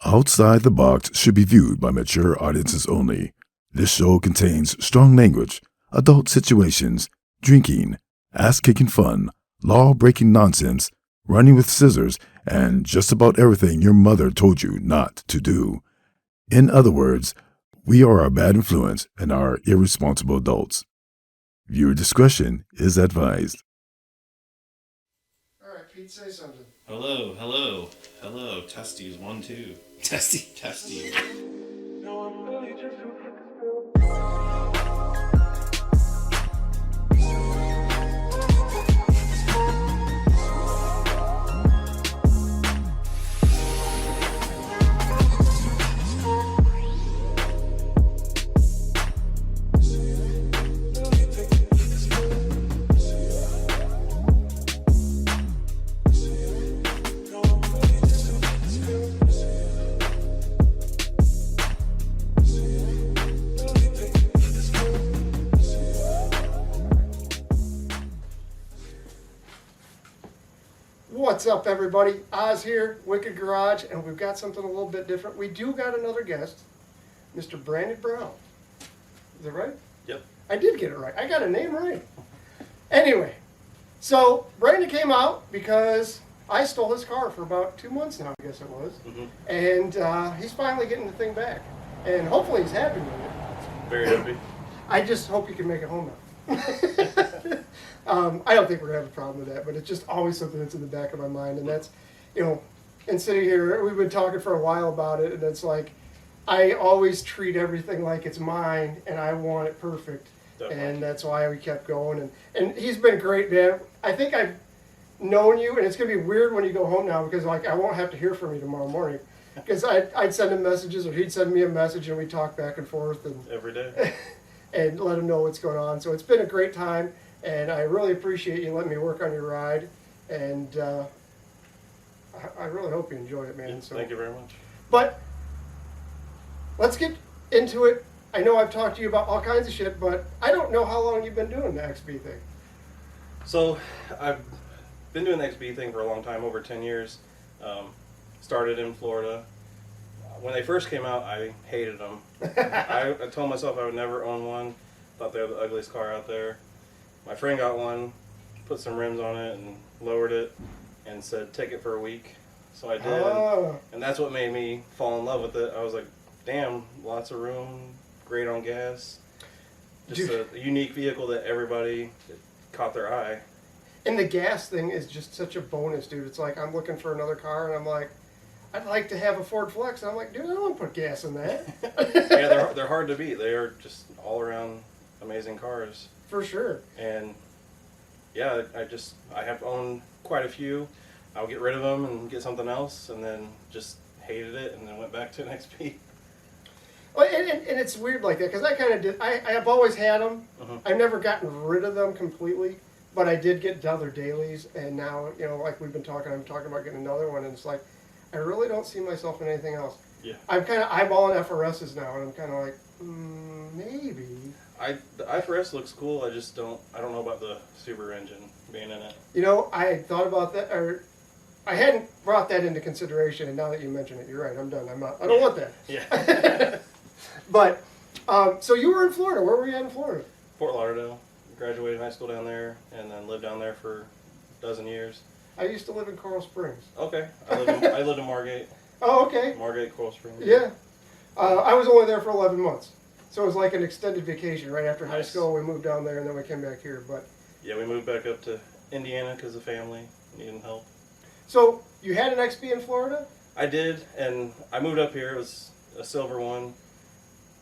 Outside the Box should be viewed by mature audiences only. This show contains strong language, adult situations, drinking, ass-kicking fun, law-breaking nonsense, running with scissors, and just about everything your mother told you not to do. In other words, we are a bad influence and are irresponsible adults. Viewer discretion is advised. All right, Pete, say something. Hello, hello, hello. Testies, 1, 2. Testy. No, I'm really just What's up, everybody? Oz here, Wicked Garage, and we've got something a little bit different. We do got another guest, Mr. Brandon Brown. Is that right? Yep. I did get it right. I got a name right. Anyway, so Brandon came out because I stole his car for about 2 months now, I guess it was. Mm-hmm. And he's finally getting the thing back. And hopefully he's happy with it. Very happy. I just hope you can make it home now. I don't think we're going to have a problem with that, but it's just always something that's in the back of my mind. And that's, and sitting here, we've been talking for a while about it, and it's like, I always treat everything like it's mine, and I want it perfect. Definitely. And that's why we kept going. And he's been great, man. I think I've known you, and it's going to be weird when you go home now, because I won't have to hear from you tomorrow morning. Because I'd send him messages, or he'd send me a message, and we'd talk back and forth. And Every day. and let him know what's going on. So it's been a great time, and I really appreciate you letting me work on your ride. And I really hope you enjoy it, man. Yeah, So, thank you very much. but let's get into it. I know I've talked to you about all kinds of shit, but I don't know how long you've been doing the XB thing. So, I've been doing the XB thing for a long time, over 10 years. Started in Florida. When they first came out, I hated them. I told myself I would never own one. Thought they were the ugliest car out there. My friend got one, put some rims on it, and lowered it, and said, take it for a week. So I did, Oh. and that's what made me fall in love with it. I was like, damn, lots of room, great on gas. Just a unique vehicle that everybody caught their eye. And the gas thing is just such a bonus, dude. It's like I'm looking for another car, and I'm like, I'd like to have a Ford Flex. And I'm like, dude, I don't want to put gas in that. Yeah, they're hard to beat. They are just all around amazing cars. For sure. And yeah, I have owned quite a few. I'll get rid of them and get something else, and then just hated it, and then went back to an XP. Well, and it's weird like that, because I kind of did. I have always had them. Uh-huh. I've never gotten rid of them completely, but I did get other dailies, and now, like we've been talking, I'm talking about getting another one, and it's like, I really don't see myself in anything else. Yeah. I'm kind of eyeballing FRSs now, and I'm kind of like, maybe. The IFRS looks cool. I don't know about the Subaru engine being in it. I had thought about that, or I hadn't brought that into consideration, and now that you mention it, you're right. I'm done. I don't want that. Yeah. But so you were in Florida. Where were you at in Florida? Fort Lauderdale. Graduated high school down there, and then lived down there for a dozen years. I used to live in Coral Springs. Okay. I lived in Margate. Oh, okay. Margate, Coral Springs. Yeah. I was only there for 11 months. So it was like an extended vacation. Right after high Nice. school, we moved down there, and then we came back here. But Yeah, we moved back up to Indiana because the family needed help. so you had an XB in Florida? I did, and I moved up here. It was a silver one.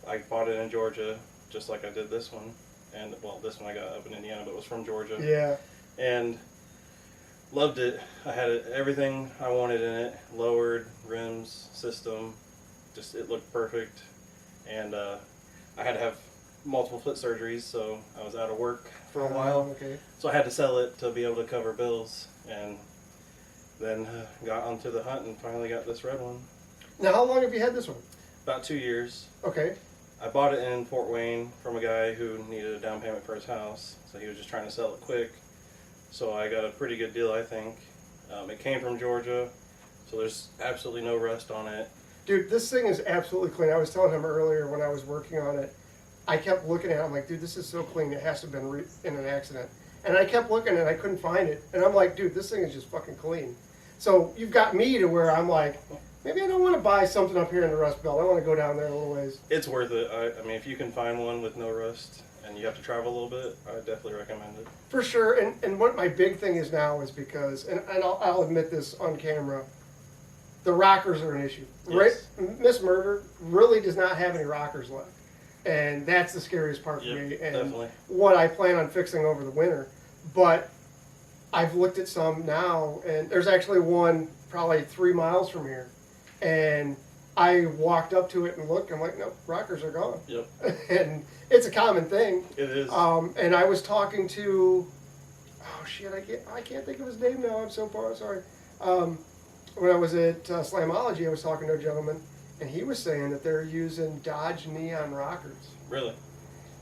I bought it in Georgia, just like I did this one. And, well, this one I got up in Indiana, but it was from Georgia. Yeah. And loved it. I had everything I wanted in it. Lowered, rims, system. Just, it looked perfect. And I had to have multiple foot surgeries, so I was out of work for a while. Okay. So I had to sell it to be able to cover bills. And then got onto the hunt and finally got this red one. Now, how long have you had this one? About 2 years. Okay. I bought it in Fort Wayne from a guy who needed a down payment for his house, so he was just trying to sell it quick. So I got a pretty good deal, I think. It came from Georgia, so there's absolutely no rust on it. Dude, this thing is absolutely clean. I was telling him earlier when I was working on it, I kept looking at it. I'm like, dude, this is so clean. It has to have been in an accident. And I kept looking and I couldn't find it. And I'm like, dude, this thing is just fucking clean. So you've got me to where I'm like, maybe I don't want to buy something up here in the Rust Belt. I want to go down there a little ways. It's worth it. I mean, if you can find one with no rust and you have to travel a little bit, I definitely recommend it. For sure. And what my big thing is now is because, and I'll admit this on camera, the rockers are an issue. Yes. Right? Miss Murder really does not have any rockers left. And that's the scariest part for me. And definitely. what I plan on fixing over the winter. But I've looked at some now, and there's actually one probably 3 miles from here. And I walked up to it and looked, I'm like, nope, rockers are gone. Yep. And it's a common thing. It is. And I was talking to, oh shit, I can't think of his name now. I'm so far sorry. When I was at Slamology, I was talking to a gentleman, and he was saying that they're using Dodge Neon rockers. Really?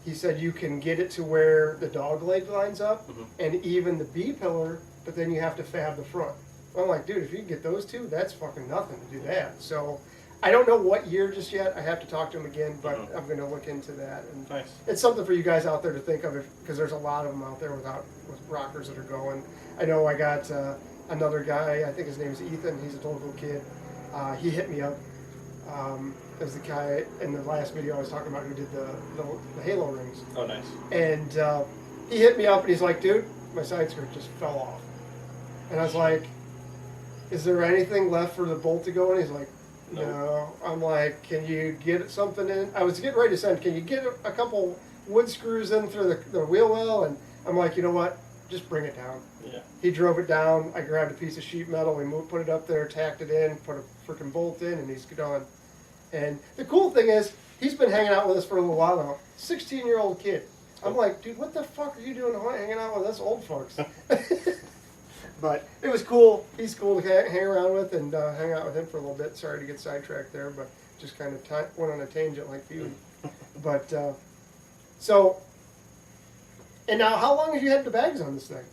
He said you can get it to where the dog leg lines up, Mhm. and even the B pillar, but then you have to fab the front. I'm like, dude, if you can get those two, that's fucking nothing to do that. So I don't know what year just yet. I have to talk to him again, but Mhm. I'm going to look into that. And Nice. it's something for you guys out there to think of, because there's a lot of them out there with rockers that are going. I know I got another guy, I think his name is Ethan. He's a local kid. He hit me up. As the guy in the last video I was talking about who did the Halo rings. Oh, nice. And he hit me up and he's like, dude, my side skirt just fell off. And I was like, is there anything left for the bolt to go in? He's like, no. I'm like, can you get something in? I was getting ready to send, can you get a couple wood screws in through the wheel well? And I'm like, you know what? Just bring it down. Yeah. He drove it down. I grabbed a piece of sheet metal. We put it up there, tacked it in, put a freaking bolt in, and he's gone. And the cool thing is, he's been hanging out with us for a little while now. 16-year-old kid. I'm like, dude, what the fuck are you doing hanging out with us old folks? But it was cool. He's cool to hang around with and hang out with him for a little bit. Sorry to get sidetracked there, but just kind of went on a tangent like you. But, so, and now how long have you had the bags on this thing?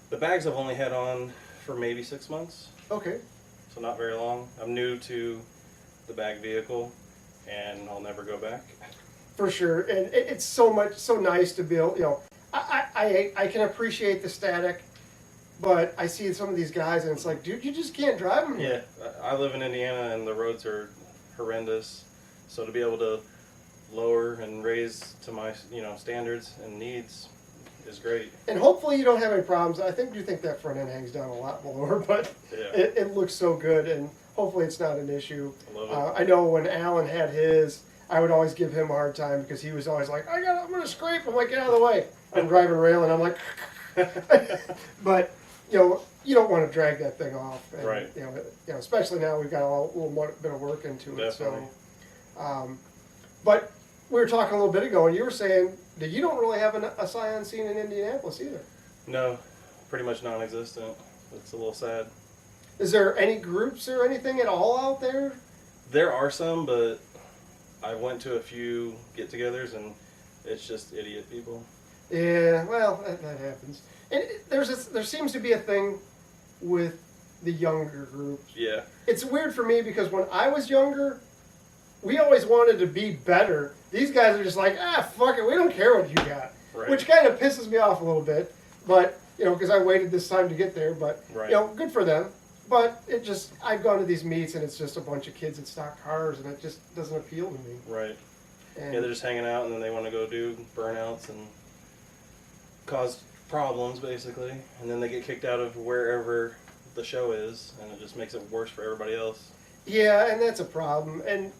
The bags I've only had on for maybe 6 months, Okay. so not very long. I'm new to the bag vehicle, and I'll never go back. For sure, and it's so nice to be able, you know, I can appreciate the static, but I see some of these guys and it's like, dude, you just can't drive them. Yeah, I live in Indiana and the roads are horrendous, so to be able to lower and raise to my standards and needs is great. And hopefully you don't have any problems. I think that front end hangs down a lot lower, but Yeah. it looks so good, and hopefully it's not an issue. I love it. I know when Alan had his, I would always give him a hard time because he was always like, I'm gonna scrape. I'm like, get out of the way. I'm driving rail and I'm like, but you don't want to drag that thing off. And, Right. Especially now we've got a little bit of work into it. Definitely. So, but we were talking a little bit ago, and you were saying that you don't really have a Scion scene in Indianapolis either. No, pretty much non-existent. It's a little sad. Is there any groups or anything at all out there? There are some, but I went to a few get-togethers and it's just idiot people. Yeah, well, that happens. And there seems to be a thing with the younger groups. Yeah. It's weird for me because when I was younger, we always wanted to be better. These guys are just like, fuck it, we don't care what you got. Right. Which kind of pisses me off a little bit. But, because I waited this time to get there. But, Right. Good for them. But I've gone to these meets and it's just a bunch of kids in stock cars and it just doesn't appeal to me. Right. And Yeah, they're just hanging out and then they want to go do burnouts and cause problems, basically. And then they get kicked out of wherever the show is, and it just makes it worse for everybody else. Yeah, and that's a problem. And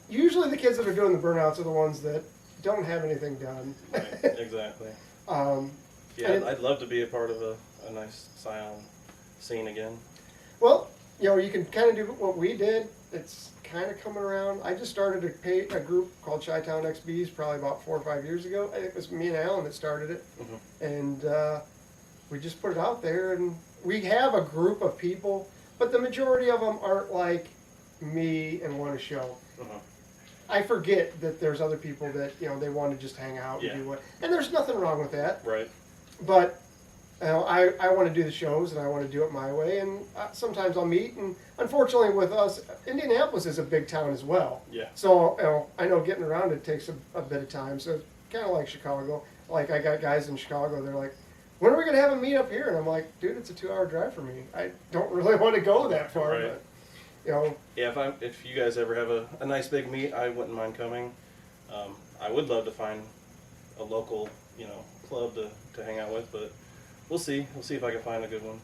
usually the kids that are doing the burnouts are the ones that don't have anything done. Right, exactly. Yeah, I'd love to be a part of a nice Scion scene again. well, you can kind of do what we did. It's kind of coming around. I just started a group called Chi-Town XBs probably about 4 or 5 years ago. I think it was me and Alan that started it. Mm-hmm. And we just put it out there, and we have a group of people, but the majority of them aren't like me and want to show. Uh-huh. I forget that there's other people that they want to just hang out Yeah. and do what, and there's nothing wrong with that. Right. But I want to do the shows and I want to do it my way, and sometimes I'll meet. And unfortunately, with us, Indianapolis is a big town as well. Yeah. So I know getting around it takes a bit of time. So it's kind of like Chicago. Like I got guys in Chicago. They're like, "When are we gonna have a meet up here?" And I'm like, "Dude, it's a 2-hour drive for me. I don't really want to go that far." Right. But, you know. Yeah, if you guys ever have a nice big meet, I wouldn't mind coming. I would love to find a local, club to hang out with, but we'll see. We'll see if I can find a good one.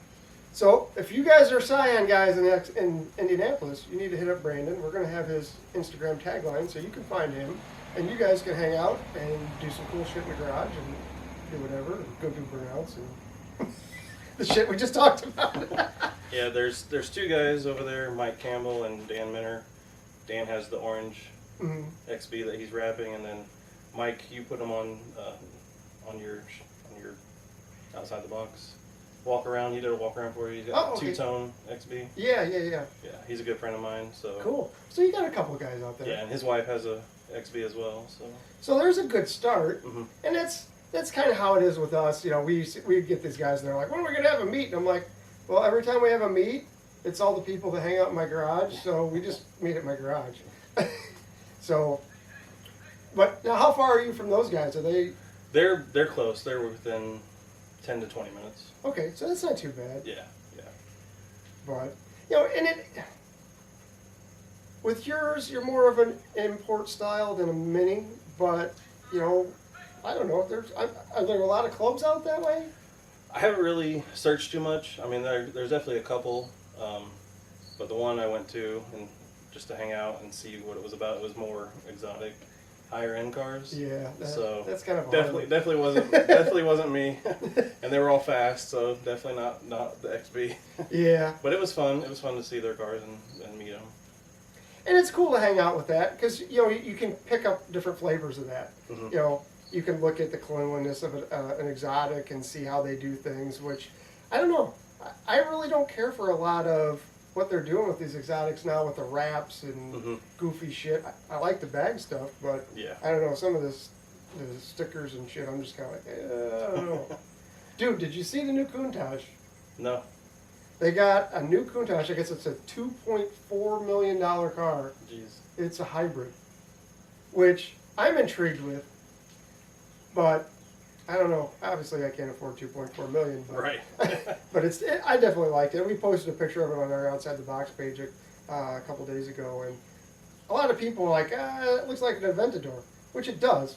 So if you guys are Scion guys in Indianapolis, you need to hit up Brandon. We're going to have his Instagram tagline so you can find him. And you guys can hang out and do some cool shit in the garage and do whatever. And go do burnouts and the shit we just talked about. Yeah, there's 2 guys over there, Mike Campbell and Dan Minner. Dan has the orange XB that he's wrapping, and then Mike, you put him on your outside the box walk around. He did a walk around for you. He's got a two-tone XB. Yeah. Yeah, he's a good friend of mine. So cool. So you got a couple guys out there. Yeah, and his wife has a XB as well. So there's a good start, and that's kind of how it is with us. We get these guys and they're like, "When are we gonna have a meet?" And I'm like, "Well, every time we have a meet, it's all the people that hang out in my garage. So we just meet at my garage." So, but now, how far are you from those guys? Are they? They're close. They're within 10 to 20 minutes. Okay, so that's not too bad. Yeah. But and with yours, you're more of an import style than a mini. But I don't know. Are there a lot of clubs out that way? I haven't really searched too much. I mean, there's definitely a couple, but the one I went to and just to hang out and see what it was about, it was more exotic, higher end cars. Yeah, that's kind of definitely wasn't me, and they were all fast, so definitely not the XB. Yeah, but it was fun. It was fun to see their cars and meet them. And it's cool to hang out with that because you can pick up different flavors of that. You can look at the cleanliness of an exotic and see how they do things, which I don't know. I really don't care for a lot of what they're doing with these exotics now with the wraps and goofy shit. I like the bag stuff, but I don't know, some of the stickers and shit, I'm just kind of like, I don't know. Dude, did you see the new Countach? No. They got a new Countach. I guess it's a $2.4 million car. Jeez. It's a hybrid, which I'm intrigued with, but I don't know. Obviously, I can't afford $2.4 million. But, right. But I definitely liked it. We posted a picture of it on our Outside the Box page a couple days ago, and a lot of people were like, it looks like an Aventador, which it does.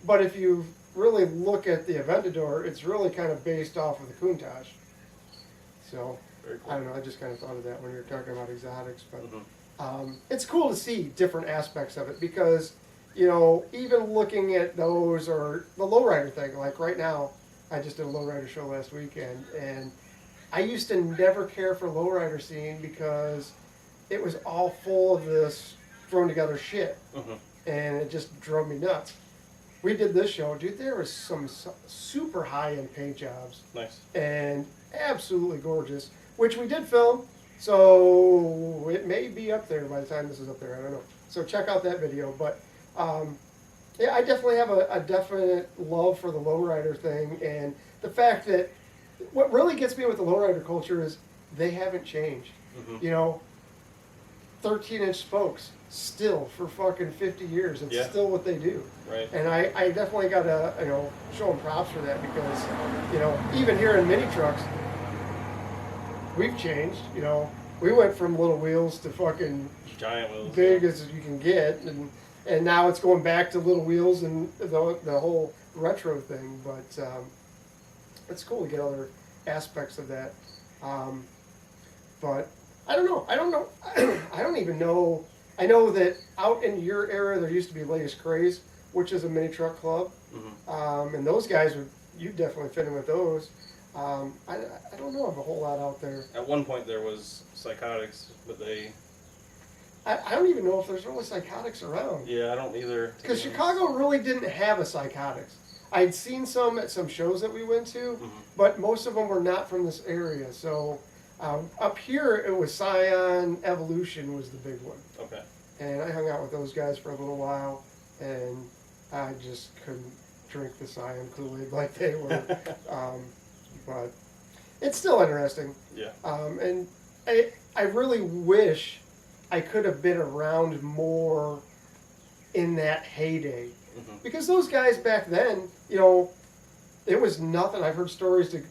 But if you really look at the Aventador, it's really kind of based off of the Countach. So, very cool. I don't know. I just kind of thought of that when you were talking about exotics. But it's cool to see different aspects of it because, even looking at those or the lowrider thing, like right now, I just did a lowrider show last weekend, and I used to never care for lowrider scene because it was all full of this thrown together shit, and it just drove me nuts. We did this show, dude. There was some super high end paint jobs, nice, and absolutely gorgeous, which we did film. So it may be up there by the time this is up there. I don't know. So check out that video, but. I definitely have a definite love for the lowrider thing, and the fact that what really gets me with the lowrider culture is they haven't changed. 13-inch spokes still for fucking 50 years. It's still what they do. Right. And I definitely got to show them props for that because even here in mini trucks, we've changed. We went from little wheels to fucking giant wheels, big as you can get, and now it's going back to little wheels and the whole retro thing. But it's cool to get other aspects of that. But I don't know. I don't even know. I know that out in your area there used to be Latest Craze, which is a mini truck club, and those guys you definitely fit in with those. I don't know of a whole lot out there. At one point there was Psychotics, but they. I don't even know if there's really Psychotics around. Yeah, I don't either. Because Chicago really didn't have a Psychotics. I'd seen some at some shows that we went to, but most of them were not from this area. So up here it was Scion, Evolution was the big one. Okay. And I hung out with those guys for a little while, and I just couldn't drink the Scion Kool-Aid like they were. But it's still interesting. Yeah. And I really wish I could have been around more in that heyday. Mm-hmm. Because those guys back then, you know, it was nothing. I've heard stories to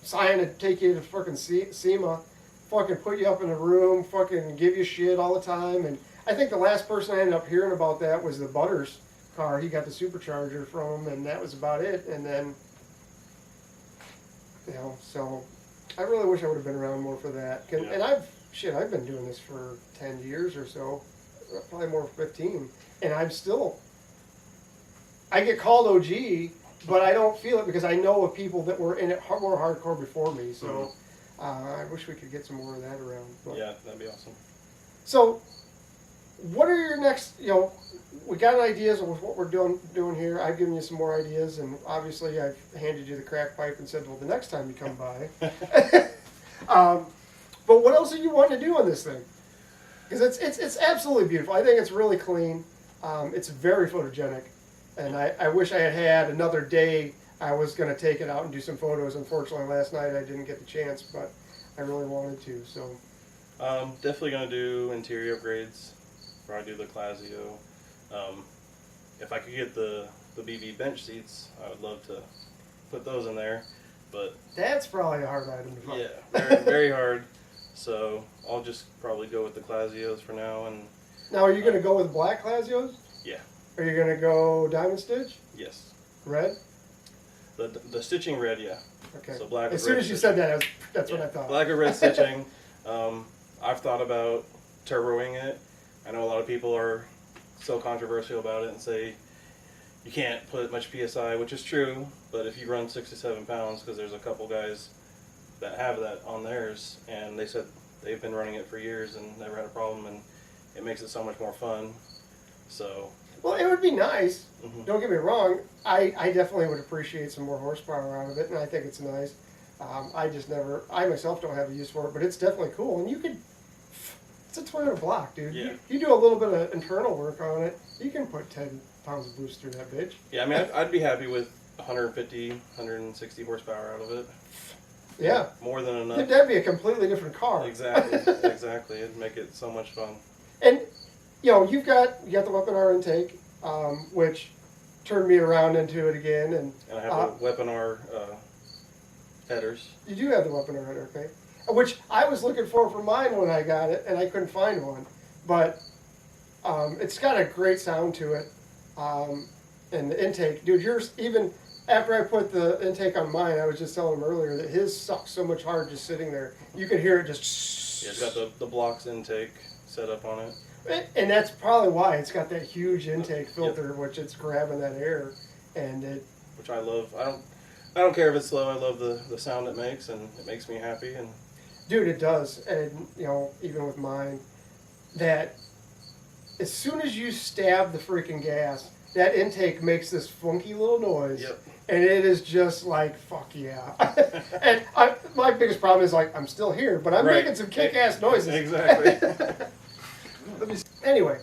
Scion to take you to fucking SEMA, fucking put you up in a room, fucking give you shit all the time. And I think the last person I ended up hearing about that was the Butters car. He got the supercharger from him, and that was about it. And then, you know, so I really wish I would have been around more for that. And I've been doing this for 10 years or so, probably more 15, and I get called OG, but I don't feel it because I know of people that were in it more hardcore before me. So I wish we could get some more of that around. But. Yeah, that'd be awesome. So, what are your next? You know, we got ideas of what we're doing here. I've given you some more ideas, and obviously I've handed you the crack pipe and said, "Well, the next time you come by." But what else are you wanting to do on this thing? Because it's absolutely beautiful. I think it's really clean. It's very photogenic. And I wish I had another day. I was going to take it out and do some photos. Unfortunately, last night I didn't get the chance, but I really wanted to. So, definitely going to do interior upgrades. Probably do the Clasio. If I could get the BB bench seats, I would love to put those in there. But that's probably a hard item to find. Yeah, very, very hard. So I'll just probably go with the Clasios for now. And now, are you going to go with black Clasios? Yeah. Are you going to go diamond stitch? Yes. Red? The stitching red, yeah. Okay. So black. As soon as you said that, that's what I thought. Black or red stitching. I've thought about turboing it. I know a lot of people are so controversial about it and say you can't put much PSI, which is true. But if you run 6 to 7 pounds, because there's a couple guys that have that on theirs, and they said they've been running it for years and never had a problem, and it makes it so much more fun. So. Well, it would be nice. Mm-hmm. Don't get me wrong. I definitely would appreciate some more horsepower out of it, and I think it's nice. I myself don't have a use for it, but it's definitely cool. And you could, it's a Toyota block, dude. Yeah. You do a little bit of internal work on it, you can put 10 pounds of boost through that bitch. Yeah, I mean, I'd be happy with 150, 160 horsepower out of it. Yeah. More than enough. That'd be a completely different car. Exactly, exactly. It'd make it so much fun. And, you know, you got the Weapon R intake, which turned me around into it again. And I have the Weapon R headers. You do have the Weapon R header, okay? Which I was looking for mine when I got it, and I couldn't find one. But it's got a great sound to it. And the intake, dude, yours, even after I put the intake on mine, I was just telling him earlier that his sucks so much hard just sitting there. You could hear it just... Yeah, it's got the blocks intake set up on it. And that's probably why it's got that huge intake filter, which it's grabbing that air, and it... Which I love. I don't care if it's slow. I love the sound it makes, and it makes me happy. And dude, it does. And, you know, even with mine, that as soon as you stab the freaking gas, that intake makes this funky little noise. Yep. And it is just like, fuck yeah. And my biggest problem is, like, I'm still here, but I'm making some kick-ass noises. Exactly. Anyway,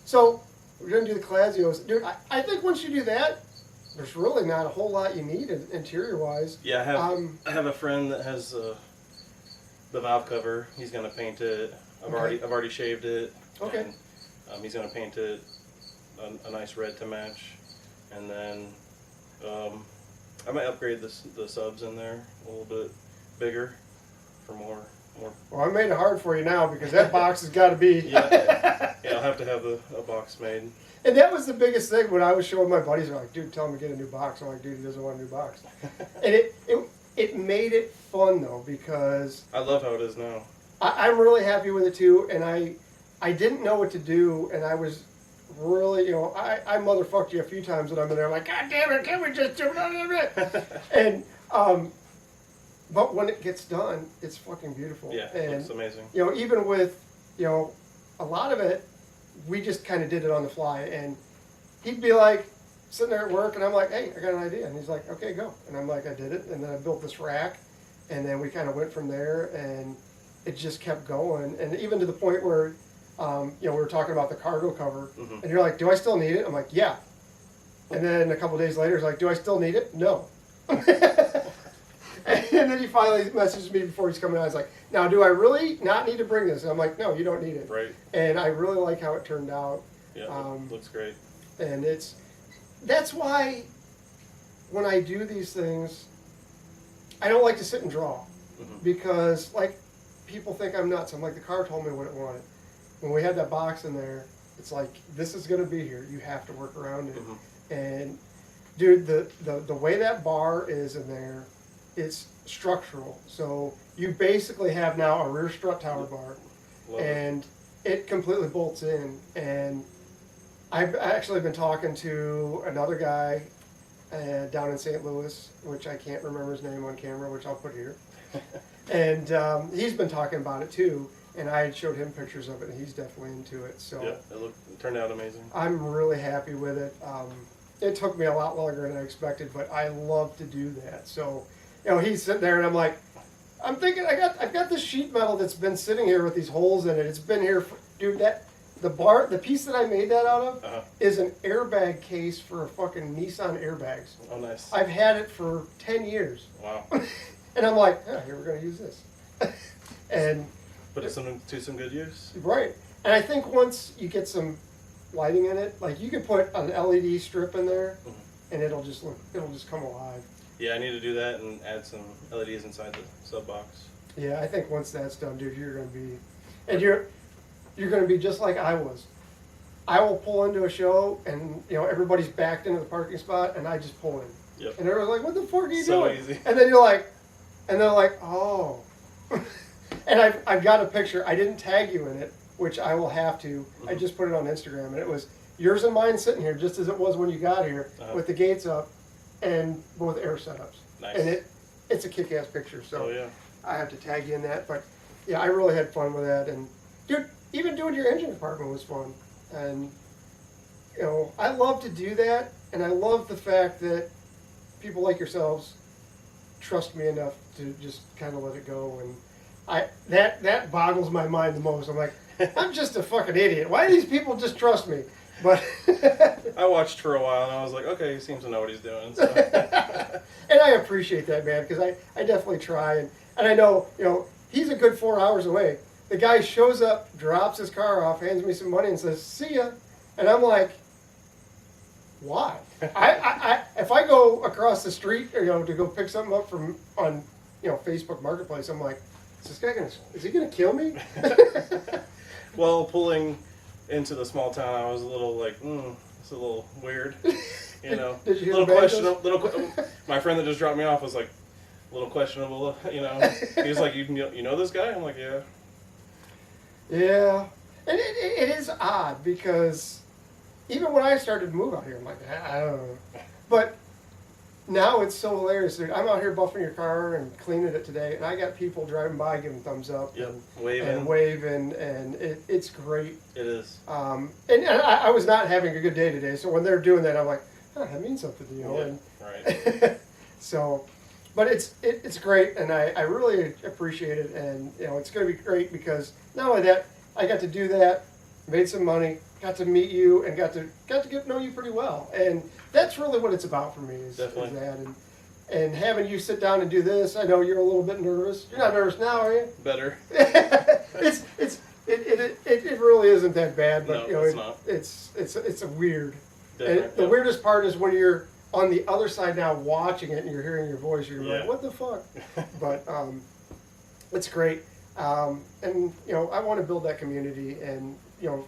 so we're going to do the Clasios. Dude, I think once you do that, there's really not a whole lot you need interior-wise. Yeah, I have a friend that has the valve cover. He's going to paint it. I've already shaved it. Okay. And, he's going to paint it a nice red to match. And then I might upgrade the subs in there a little bit bigger for more. Well, I made it hard for you now because that box has got to be... yeah, I'll have to have a box made. And that was the biggest thing when I was showing my buddies. They're like, dude, tell him to get a new box. I'm like, dude, he doesn't want a new box. And it made it fun, though, because... I love how it is now. I'm really happy with it, too. And I didn't know what to do, and I was really, you know, I motherfucked you a few times when I'm in there. I'm like, God damn it, can't we just do it? And, but when it gets done, it's fucking beautiful. Yeah, and, it's amazing. You know, even with, you know, a lot of it, we just kind of did it on the fly. And he'd be like, sitting there at work, and I'm like, hey, I got an idea. And he's like, okay, go. And I'm like, I did it. And then I built this rack, and then we kind of went from there, and it just kept going. And even to the point where, you know, we were talking about the cargo cover, and you're like, do I still need it? I'm like, yeah. And then a couple days later, it's like, do I still need it? No. And then he finally messaged me before he's coming out. He's like, now, do I really not need to bring this? And I'm like, no, you don't need it. Right. And I really like how it turned out. Yeah, looks great. And that's why when I do these things, I don't like to sit and draw. Because, like, people think I'm nuts. I'm like, the car told me what it wanted. When we had that box in there, it's like, this is going to be here. You have to work around it. And, dude, the way that bar is in there, it's structural. So you basically have now a rear strut tower bar. And it completely bolts in. And I've actually been talking to another guy down in St. Louis, which I can't remember his name on camera, which I'll put here. And he's been talking about it too. And I had showed him pictures of it, and he's definitely into it. So yeah, it turned out amazing. I'm really happy with it. It took me a lot longer than I expected, but I love to do that. So, you know, he's sitting there, and I'm thinking, I've got this sheet metal that's been sitting here with these holes in it. It's been here, dude. The piece that I made that out of is an airbag case for a fucking Nissan airbags. Oh, nice. I've had it for 10 years. Wow. And I'm like, here we're gonna use this. And put it to some good use. Right. And I think once you get some lighting in it, like you could put an LED strip in there, and it'll just come alive. Yeah, I need to do that and add some LEDs inside the sub box. Yeah, I think once that's done, dude, you're gonna be just like I was. I will pull into a show, and you know everybody's backed into the parking spot, and I just pull in. Yep. And everyone's like, "What the fuck are you so doing?" Easy. And then you're like, and they're like, "Oh." And I've got a picture. I didn't tag you in it, which I will have to. I just put it on Instagram, and it was yours and mine sitting here, just as it was when you got here, with the gates up, and both air setups. Nice. And it's a kick-ass picture. So yeah. I have to tag you in that. But yeah, I really had fun with that. And dude, even doing your engine compartment was fun. And you know, I love to do that, and I love the fact that people like yourselves trust me enough to just kind of let it go. And that boggles my mind the most. I'm like, I'm just a fucking idiot. Why do these people just trust me? But I watched for a while, and I was like, okay, he seems to know what he's doing. So. And I appreciate that, man, because I definitely try. And I know, you know, he's a good 4 hours away. The guy shows up, drops his car off, hands me some money, and says, "See ya." And I'm like, why? If I go across the street, or, you know, to go pick something up on you know, Facebook Marketplace, I'm like, is he gonna kill me? Well, pulling into the small town, I was a little like, it's a little weird, you know. Did you hear little the questionable. My friend that just dropped me off was like, a little questionable, you know. He was like, you know this guy? I'm like, yeah. Yeah, and it is odd because even when I started to move out here, I'm like, I don't know. But now it's so hilarious. Dude. I'm out here buffing your car and cleaning it today, and I got people driving by giving thumbs up and waving, and it's great. It is. And I was not having a good day today, so when they're doing that, I'm like, that means something, you know. Yeah, and, right. So, but it's great, and I really appreciate it, and you know it's going to be great because not only that, I got to do that, made some money, got to meet you, and got to get to know you pretty well, and that's really what it's about for me is that, and having you sit down and do this. I know you're a little bit nervous. You're not nervous now, are you? Better. It really isn't that bad, but no, you know it's not. It's a weird. Different, And the weirdest part is when you're on the other side now watching it and you're hearing your voice, you're like, what the fuck? But it's great. And, you know, I want to build that community and, you know,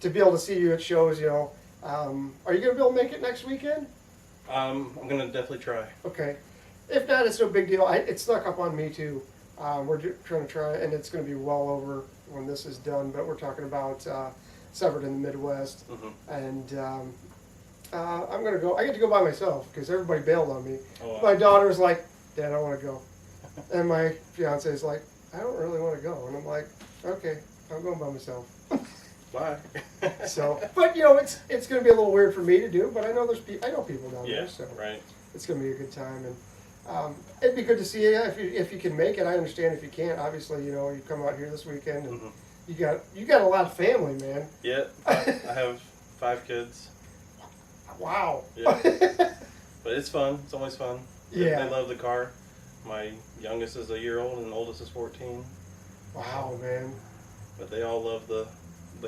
to be able to see you at shows, you know. Are you going to be able to make it next weekend? I'm going to definitely try. Okay. If not, it's no big deal. It snuck up on me, too. We're trying to try, and it's going to be well over when this is done, but we're talking about Severed in the Midwest. And I'm going to go. I get to go by myself because everybody bailed on me. Oh, wow. My daughter's like, Dad, I want to go. And my fiance is like, I don't really want to go. And I'm like, okay, I'm going by myself. Bye. So, but you know, it's going to be a little weird for me to do, but I know I know people down there, so right. It's going to be a good time, and it'd be good to see you if you can make it. I understand if you can't. Obviously, you know, you come out here this weekend, and you got a lot of family, man. Yeah, I have 5 kids. Wow. Yeah. But it's fun. It's always fun. They love the car. My youngest is a year old and the oldest is 14. Wow, man. But they all love the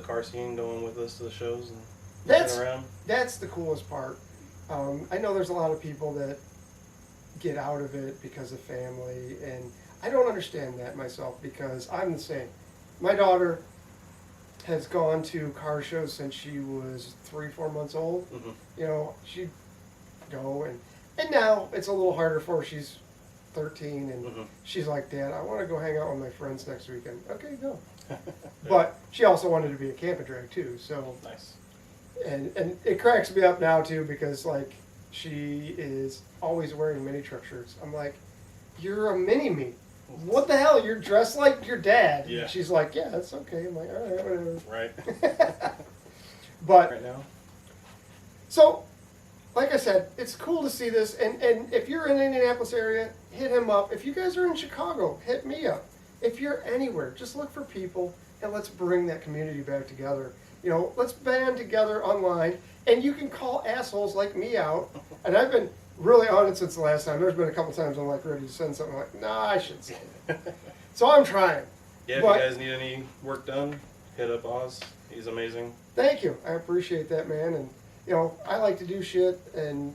car scene, going with us to the shows and That's looking around. that's the coolest part. I know there's a lot of people that get out of it because of family, and I don't understand that myself because I'm the same. My daughter has gone to car shows since she was 3-4 months old. Mm-hmm. You know, she'd go and now it's a little harder for her. She's 13 and Mm-hmm. she's like, Dad, I want to go hang out with my friends next weekend. Okay, go. But she also wanted to be a camp and drag too, so Nice. and it cracks me up now too because like she is always wearing mini truck shirts. I'm like, you're a mini me. What the hell? You're dressed like your dad. Yeah. And she's like, yeah, that's okay. I'm like, all right, whatever. Right. But Right now. so, like I said, it's cool to see this. And if you're in the Indianapolis area, hit him up. If you guys are in Chicago, hit me up. If you're anywhere, just look for people and let's bring that community back together. You know, let's band together online. And you can call assholes like me out. And I've been really on it since the last time. There's been a couple times I'm like ready to send something like, nah, I shouldn't say it. So I'm trying. Yeah, if But- you guys need any work done, hit up Oz. He's amazing. Thank you. I appreciate that, man. And, you know, I like to do shit, and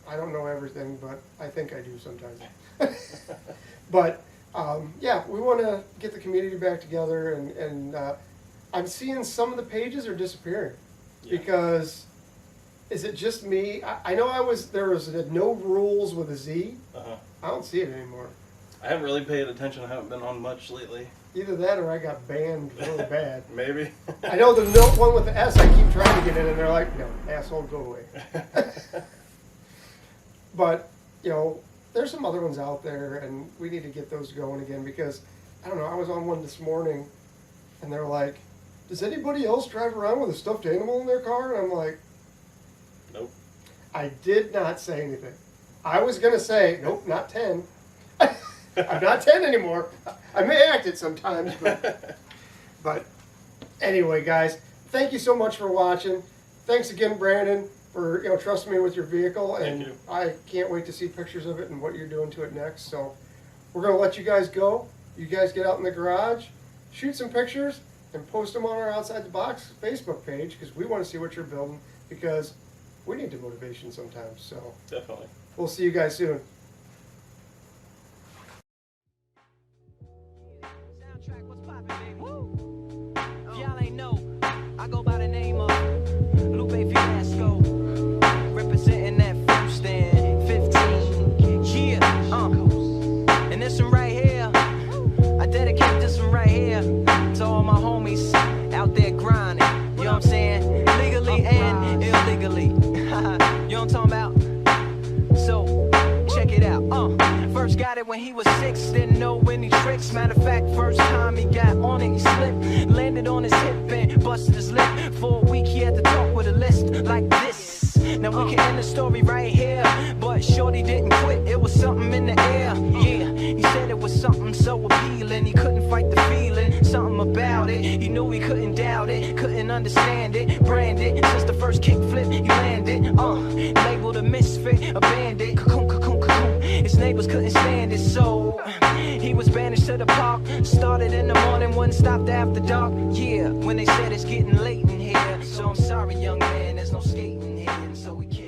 I don't know everything, but I think I do sometimes. But, yeah, we want to get the community back together, and I'm seeing some of the pages are disappearing. Yeah. Because, is it just me? I know there was a no rules with a Z. Uh-huh. I don't see it anymore. I haven't really paid attention. I haven't been on much lately. Either that or I got banned really bad. Maybe. I know the no one with the S, I keep trying to get in, and they're like, no, asshole, go away. But, you know, there's some other ones out there, and we need to get those going again because, I don't know, I was on one this morning, and they're like, does anybody else drive around with a stuffed animal in their car? And I'm like, Nope. I did not say anything. I was going to say, nope, not 10. I'm not 10 anymore. I may act it sometimes, but anyway, guys, thank you so much for watching. Thanks again, Brandon, for trusting me with your vehicle, and Thank you. I can't wait to see pictures of it and what you're doing to it next. So we're gonna let you guys go. You guys get out in the garage, shoot some pictures, and post them on our Outside the Box Facebook page because we want to see what you're building because we need the motivation sometimes. So Definitely. we'll see you guys soon. Soundtrack, what's poppin', baby? Woo! If y'all ain't know, I go by the name of Lupe Fiasco, representing that first and 15. Yeah, and this one right here, I dedicate this one right here to all my homies out there grinding. You know what I'm saying? Legally and illegally. You know what I'm talking about? So, check it out. First got it when he was 6, didn't know any tricks. Matter of fact, first time he got on it, he slipped, landed on his hip and busted his lip. For a week he had to talk with a list like this. Now we can end the story right here, but shorty didn't quit, it was something in the air. Yeah, he said it was something so appealing, he couldn't fight the feeling, something about it. He knew he couldn't doubt it, couldn't understand it. Branded, since the first kickflip he landed. Labeled a misfit, a bandit. Cocoon, cocoon, cocoon. His neighbors couldn't stand it, so he was banished to the park. Started in the morning, wouldn't stop after dark. Yeah, when they said it's getting late in here. So I'm sorry, young man, there's no skating here, so we can't.